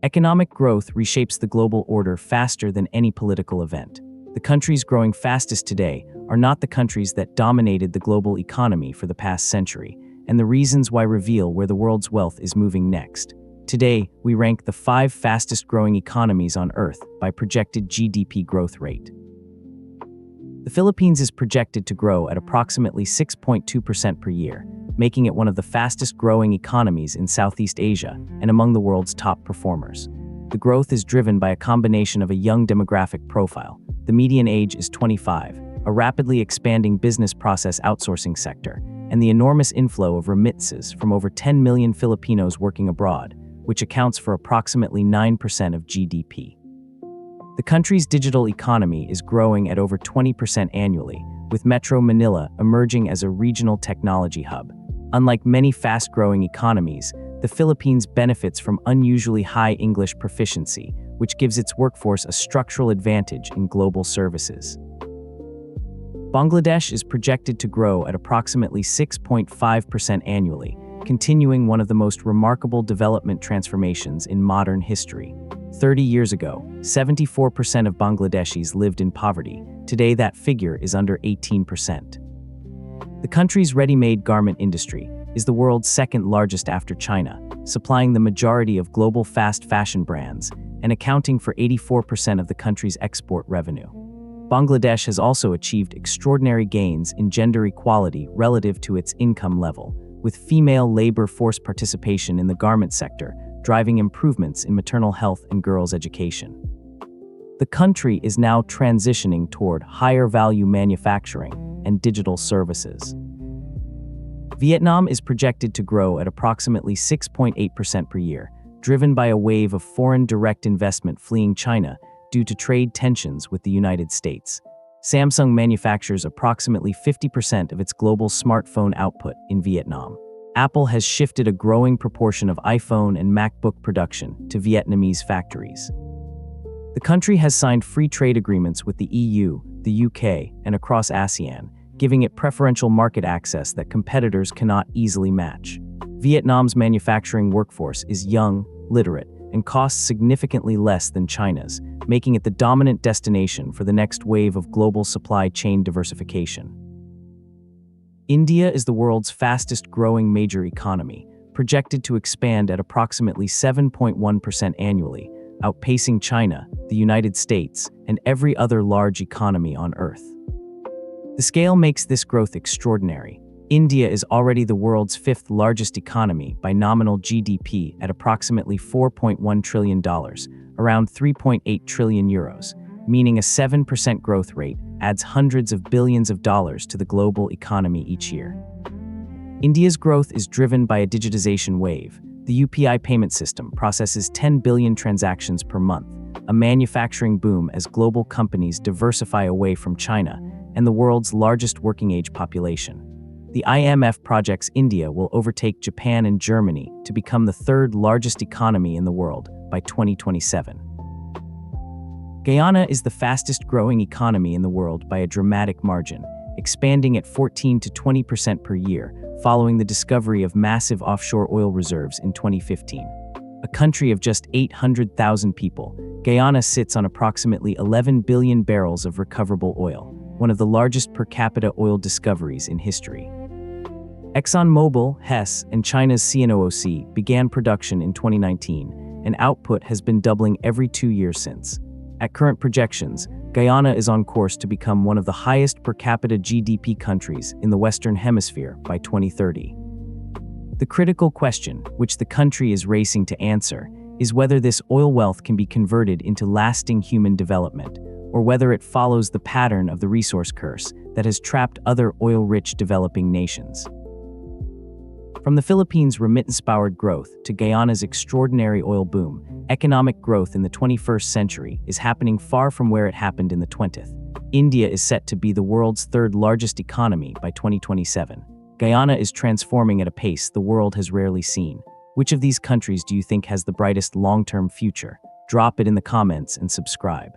Economic growth reshapes the global order faster than any political event. The countries growing fastest today are not the countries that dominated the global economy for the past century, and the reasons why reveal where the world's wealth is moving next. Today, we rank the 5 fastest growing economies on Earth by projected GDP growth rate. The Philippines is projected to grow at approximately 6.2% per year, making it one of the fastest growing economies in Southeast Asia and among the world's top performers. The growth is driven by a combination of a young demographic profile. The median age is 25, a rapidly expanding business process outsourcing sector, and the enormous inflow of remittances from over 10 million Filipinos working abroad, which accounts for approximately 9% of GDP. The country's digital economy is growing at over 20% annually, with Metro Manila emerging as a regional technology hub. Unlike many fast-growing economies, the Philippines benefits from unusually high English proficiency, which gives its workforce a structural advantage in global services. Bangladesh is projected to grow at approximately 6.5% annually, continuing one of the most remarkable development transformations in modern history. 30 years ago, 74% of Bangladeshis lived in poverty. Today, that figure is under 18%. The country's ready-made garment industry is the world's second largest after China, supplying the majority of global fast fashion brands and accounting for 84% of the country's export revenue. Bangladesh has also achieved extraordinary gains in gender equality relative to its income level, with female labor force participation in the garment sector driving improvements in maternal health and girls' education. The country is now transitioning toward higher-value manufacturing and digital services. Vietnam is projected to grow at approximately 6.8% per year, driven by a wave of foreign direct investment fleeing China due to trade tensions with the United States. Samsung manufactures approximately 50% of its global smartphone output in Vietnam. Apple has shifted a growing proportion of iPhone and MacBook production to Vietnamese factories. The country has signed free trade agreements with the EU, the UK, and across ASEAN, giving it preferential market access that competitors cannot easily match. Vietnam's manufacturing workforce is young, literate, and costs significantly less than China's, making it the dominant destination for the next wave of global supply chain diversification. India is the world's fastest-growing major economy, projected to expand at approximately 7.1% annually, outpacing China, the United States, and every other large economy on Earth. The scale makes this growth extraordinary. India is already the world's 5th largest economy by nominal GDP at approximately $4.1 trillion, around 3.8 trillion euros, meaning a 7% growth rate adds hundreds of billions of dollars to the global economy each year. India's growth is driven by a digitization wave. The UPI payment system processes 10 billion transactions per month, a manufacturing boom as global companies diversify away from China and the world's largest working-age population. The IMF projects India will overtake Japan and Germany to become the 3rd largest economy in the world by 2027. Guyana is the fastest-growing economy in the world by a dramatic margin, expanding at 14 to 20% per year following the discovery of massive offshore oil reserves in 2015. A country of just 800,000 people, Guyana sits on approximately 11 billion barrels of recoverable oil, one of the largest per capita oil discoveries in history. ExxonMobil, Hess, and China's CNOOC began production in 2019, and output has been doubling every 2 years since. At current projections, Guyana is on course to become one of the highest per capita GDP countries in the Western Hemisphere by 2030. The critical question, which the country is racing to answer, is whether this oil wealth can be converted into lasting human development, or whether it follows the pattern of the resource curse that has trapped other oil-rich developing nations. From the Philippines' remittance-powered growth to Guyana's extraordinary oil boom, economic growth in the 21st century is happening far from where it happened in the 20th. India is set to be the world's 3rd largest economy by 2027. Guyana is transforming at a pace the world has rarely seen. Which of these countries do you think has the brightest long-term future? Drop it in the comments and subscribe.